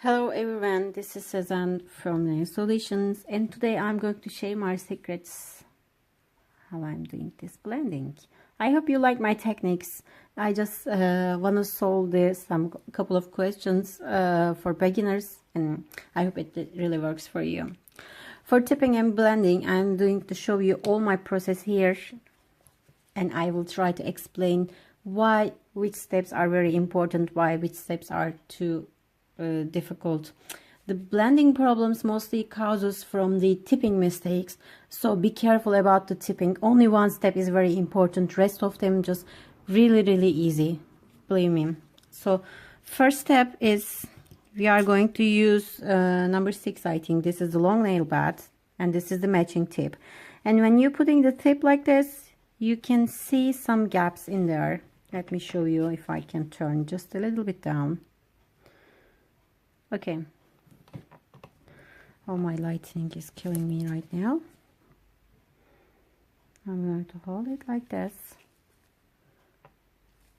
Hello everyone, this is Sezen from Nail Solutions, and today I'm going to share my secrets how I'm doing this blending. I hope you like my techniques. I just want to solve some couple of questions for beginners, and I hope it really works for you. For tipping and blending, I'm going to show you all my process here, and I will try to explain why which steps are very important, why which steps are too difficult. The blending problems mostly causes from the tipping mistakes, so be careful about the tipping. Only one step is very important, rest of them just really easy, believe me. So first step is we are going to use number 6. I think this is the long nail bed and this is the matching tip, and when you're putting the tip like this, you can see some gaps in there. Let me show you if I can turn just a little bit down. Okay. Oh, my lighting is killing me right now. I'm going to hold it like this.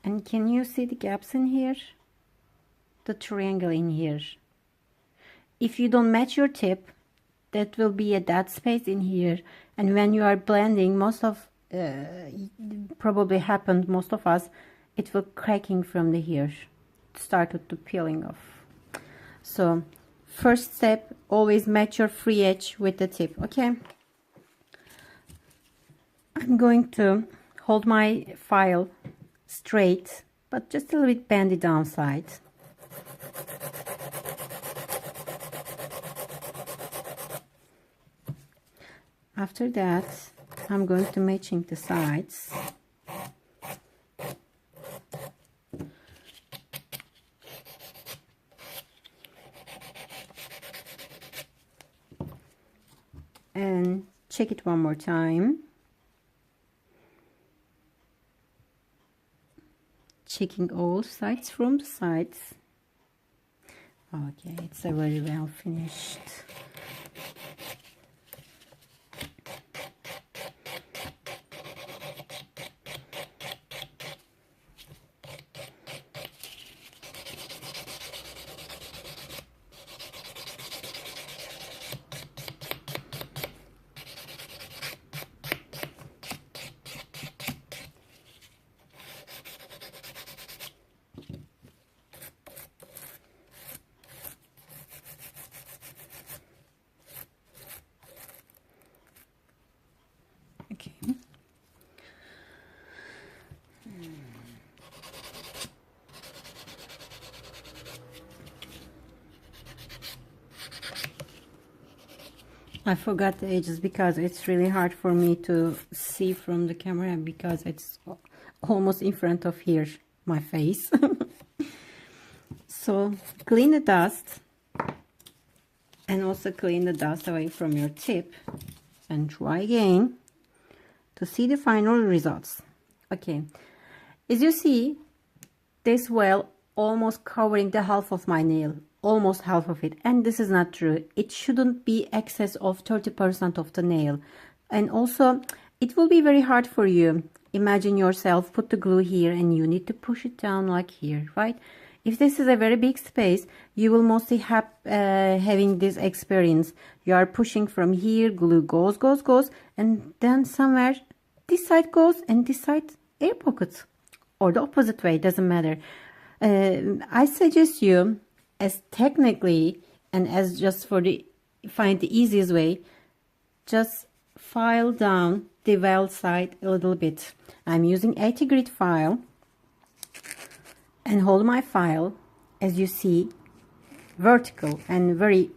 And can you see the gaps in here? The triangle in here. If you don't match your tip, that will be a dead space in here. And when you are blending, most of probably happened, most of us, it will cracking from the here. It started to peeling off. So first step, always match your free edge with the tip. Okay, I'm going to hold my file straight but just a little bit bend the downside. After that, I'm going to matching the sides. And check it one more time. Checking all sides from the sides. Okay, it's a very well finished. Okay. I forgot the edges because it's really hard for me to see from the camera because it's almost in front of here, my face. So clean the dust and also clean the dust away from your tip and try again to see the final results. Okay, as you see, this well almost covering the half of my nail, almost half of it, and this is not true. It shouldn't be excess of 30% of the nail, and also it will be very hard for you. Imagine yourself put the glue here and you need to push it down like here, right? If this is a very big space, you will mostly have having this experience. You are pushing from here, glue goes, and then somewhere this side goes and this side air pocket, or the opposite way, doesn't matter. I suggest you, as technically and as just for the find the easiest way, just file down the well side a little bit. I'm using 80 grit file and hold my file, as you see, vertical and very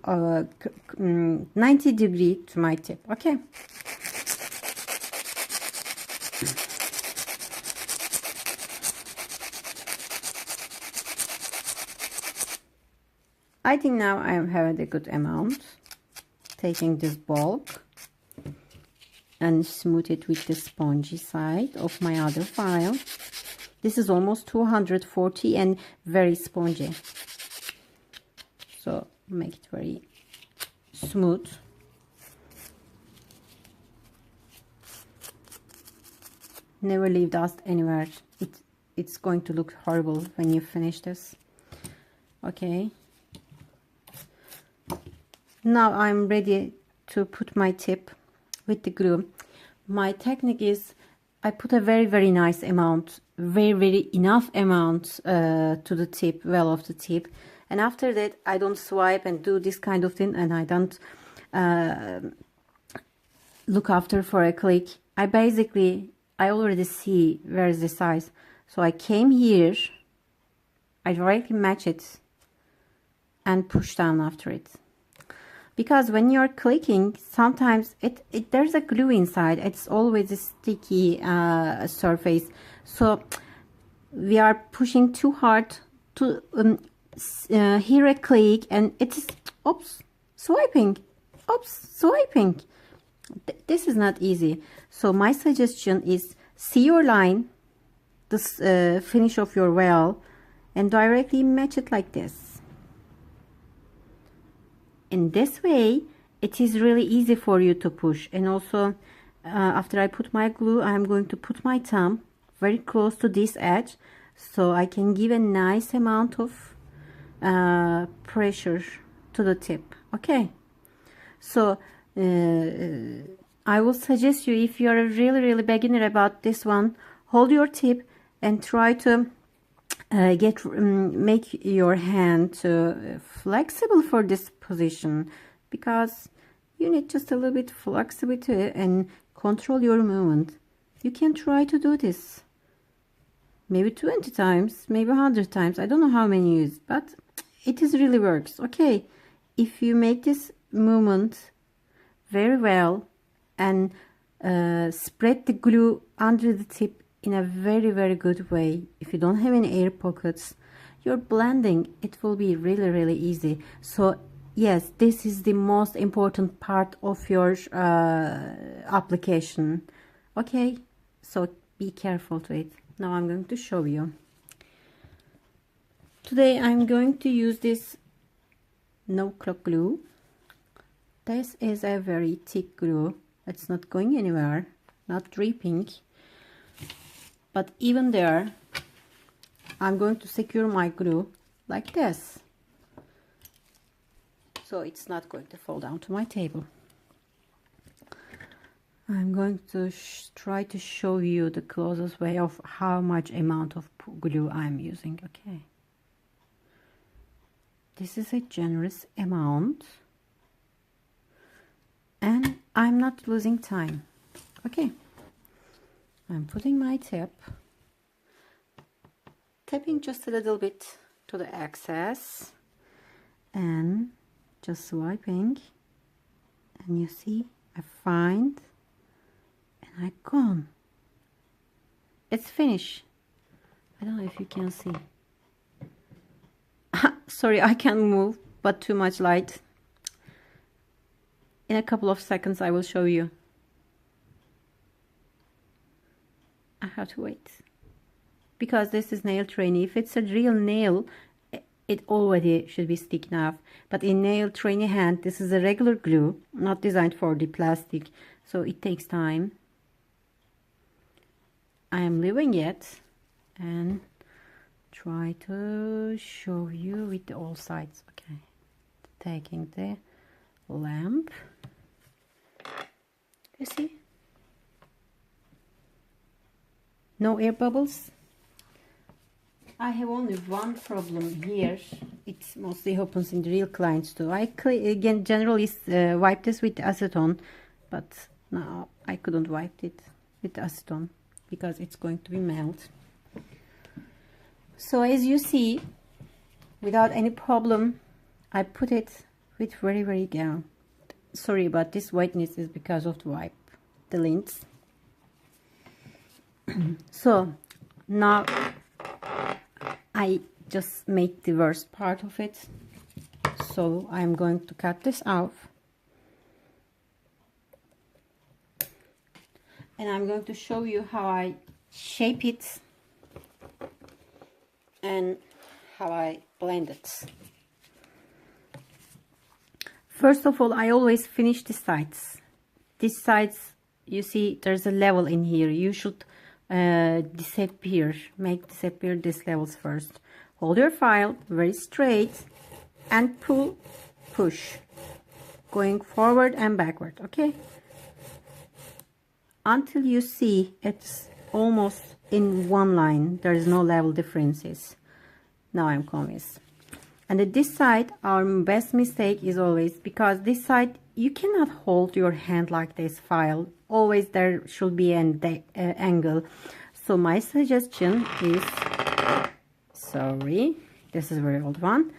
90 degree to my tip. Okay. I think now I am having a good amount. Taking this bulk and smooth it with the spongy side of my other file. This is almost 240 and very spongy. So make it very smooth. Never leave dust anywhere. It's going to look horrible when you finish this. Okay. Now I'm ready to put my tip with the glue. My technique is I put a very nice amount, very enough amount to the tip, well of the tip, and after that I don't swipe and do this kind of thing, and I don't look after for a click. I already see where is the size, so I came here, I directly match it and push down after it. Because when you're clicking, sometimes there's a glue inside. It's always a sticky surface. So we are pushing too hard to hear a click, and it's swiping. This is not easy. So my suggestion is see your line, this finish of your well, and directly match it like this. In this way, it is really easy for you to push. And also, after I put my glue, I'm going to put my thumb very close to this edge, so I can give a nice amount of pressure to the tip. Okay, so I will suggest you, if you're a really beginner about this one, hold your tip and try to make your hand flexible for this position, because you need just a little bit flexibility and control your movement. You can try to do this maybe 20 times, maybe 100 times. I don't know how many you use, but it is really works. Okay, if you make this movement very well and spread the glue under the tip in a very good way, if you don't have any air pockets, your blending, it will be really easy. So yes, this is the most important part of your application. Okay, so be careful to it. Now I'm going to show you. Today I'm going to use this no clock glue. This is a very thick glue. It's not going anywhere, not dripping. But even there, I'm going to secure my glue like this, so it's not going to fall down to my table. I'm going to try to show you the closest way of how much amount of glue I'm using. Okay, this is a generous amount, and I'm not losing time. Okay, I'm putting my tip, tapping just a little bit to the excess, and just swiping, and you see I find, and I gone. It's finished. I don't know if you can see. Sorry, I can't move, but too much light. In a couple of seconds I will show you. I have to wait, because this is nail trainee. If it's a real nail, it already should be stick enough, but in nail trainee hand, this is a regular glue, not designed for the plastic, so it takes time. I am leaving it and try to show you with all sides. Okay, taking the lamp, you see, no air bubbles. I have only one problem here. It mostly happens in the real clients too. I again generally wipe this with acetone, but now I couldn't wipe it with acetone because it's going to be melt. So as you see, without any problem, I put it with very down. Sorry about this whiteness is because of the wipe, the lint. So now I just made the worst part of it, so I'm going to cut this off, and I'm going to show you how I shape it and how I blend it. First of all, I always finish the sides. These sides, you see there's a level in here. You should make disappear these levels first. Hold your file very straight and push. going forward and backward, okay, until you see it's almost in one line. There is no level differences. Now I'm convinced. And at this side, our best mistake is always, because this side you cannot hold your hand like this file, always there should be an angle. So my suggestion is, sorry, this is a very old one,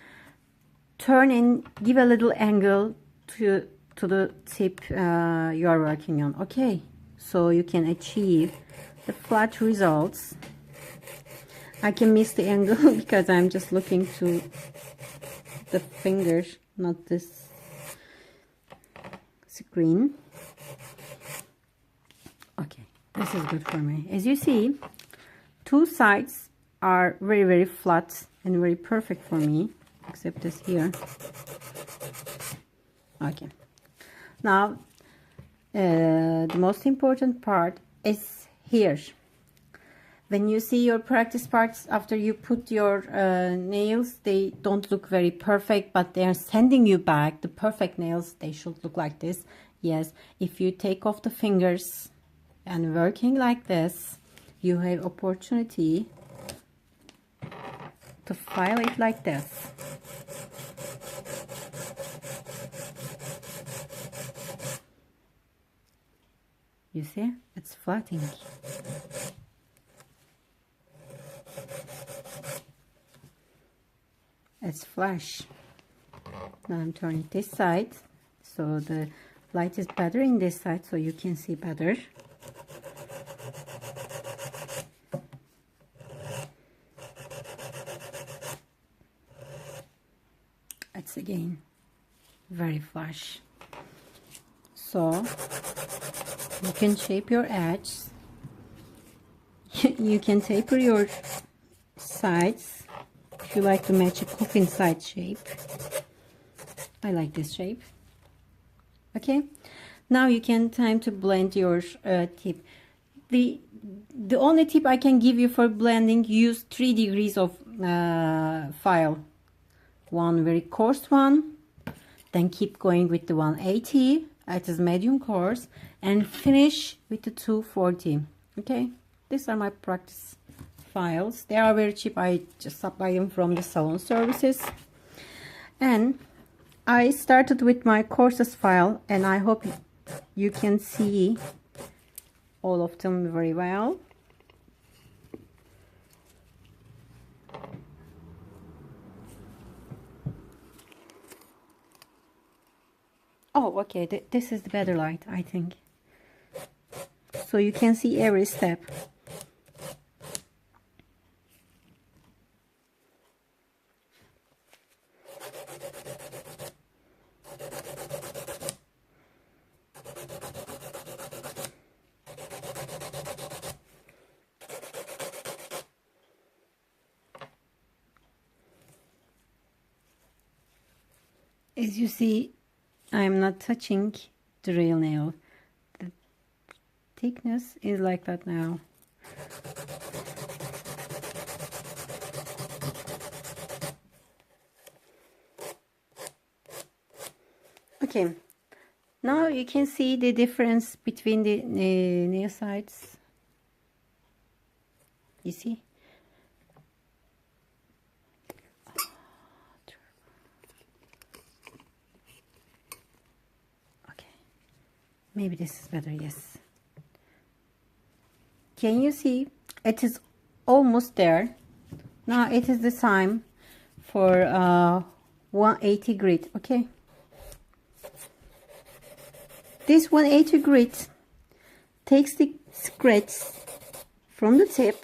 turn and give a little angle to the tip you are working on, okay, so you can achieve the flat results. I can miss the angle because I'm just looking to the fingers, not this screen. Okay, this is good for me. As you see, two sides are very, very flat and very perfect for me, except this here. Okay, now the most important part is here. When you see your practice parts after you put your nails, they don't look very perfect, but they are sending you back the perfect nails. They should look like this. Yes, if you take off the fingers and working like this, you have opportunity to file it like this. You see, it's flattening. It's flash. Now I'm turning this side so the light is better in this side, so you can see better. It's again very flash. So you can shape your edge. You can taper your sides if you like to match a coffin side shape. I like this shape. Okay, now you can time to blend your tip. The only tip I can give you for blending, use 3 degrees of file. One very coarse one, then keep going with the 180, it is medium coarse, and finish with the 240. Okay, these are my practice files. They are very cheap. I just supply them from the salon services. And I started with my coarsest file, and I hope you can see all of them very well. Oh, okay, this is the better light, I think. So you can see every step. As you see, I'm not touching the real nail. The thickness is like that now. Okay, now you can see the difference between the nail sides. You see? Maybe this is better, yes. Can you see? It is almost there. Now it is the time for 180 grit, okay? This 180 grit takes the scratch from the tip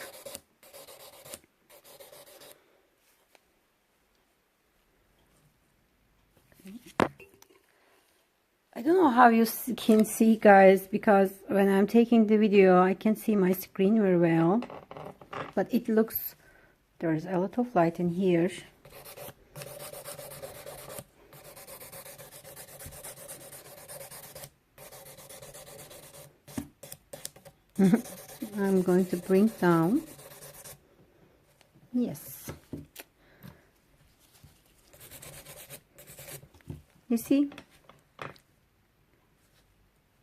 I don't know how you can see, guys, because when I'm taking the video I can see my screen very well, but it looks, there's a lot of light in here. I'm going to bring down, yes, you see,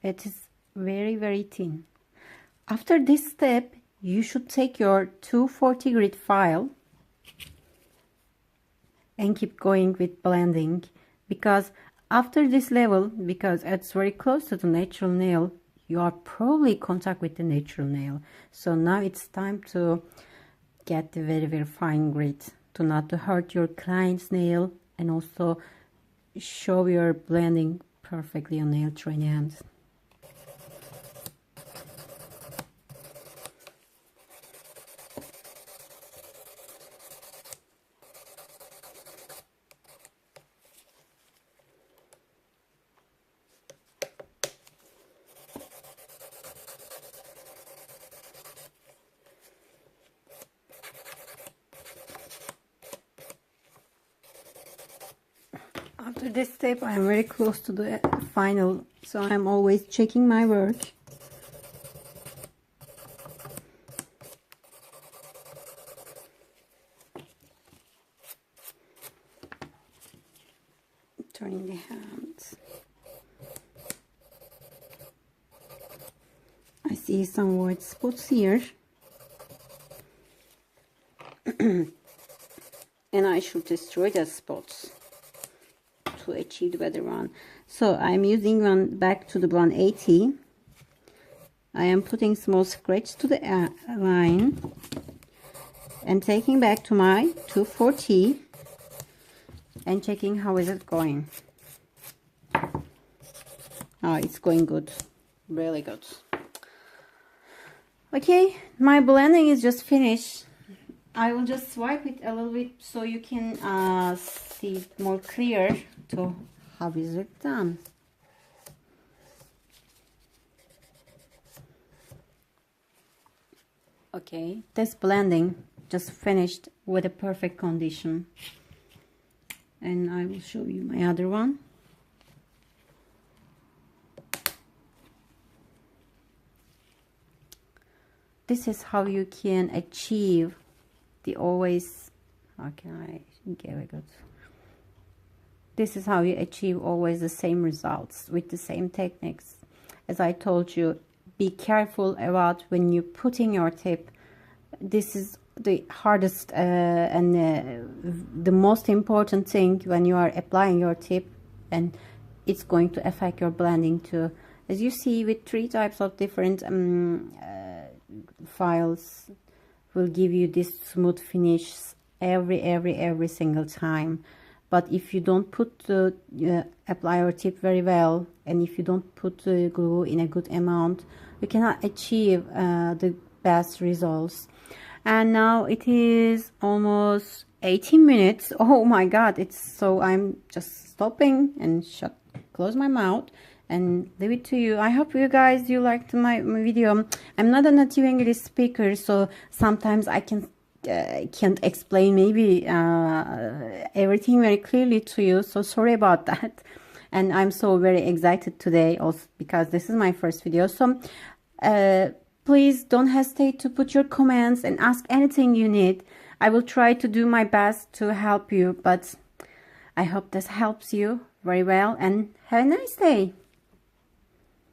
It is very, very thin. After this step, you should take your 240 grit file and keep going with blending, because after this level, because it's very close to the natural nail, you are probably in contact with the natural nail. So now it's time to get the very, very fine grit to not to hurt your client's nail, and also show your blending perfectly on nail training hands. After this step, I am very close to the final, so I'm always checking my work. Turning the hands. I see some white spots here. And I should destroy the spots to achieve the better one. So I'm using one back to the 180. I am putting small scratch to the line and taking back to my 240 and checking how is it going. Oh, it's going good, really good. Okay, my blending is just finished. I will just swipe it a little bit so you can see it more clear to how is it done. Okay, this blending just finished with a perfect condition, and I will show you my other one. This is how you can achieve the always, how can I give it good? This is how you achieve always the same results with the same techniques. As I told you, be careful about when you're putting your tip. This is the hardest and the most important thing when you are applying your tip, and it's going to affect your blending too. As you see, with 3 types of different files will give you this smooth finish every single time. But if you don't put the apply your tip very well, and if you don't put the glue in a good amount, you cannot achieve the best results. And now it is almost 18 minutes. Oh my god, it's so, I'm just stopping and close my mouth and leave it to you. I hope you guys you liked my video. I'm not a native English speaker, so sometimes I can't explain maybe everything very clearly to you, so sorry about that. And I'm so very excited today also because this is my first video. So please don't hesitate to put your comments and ask anything you need. I will try to do my best to help you, but I hope this helps you very well, and have a nice day.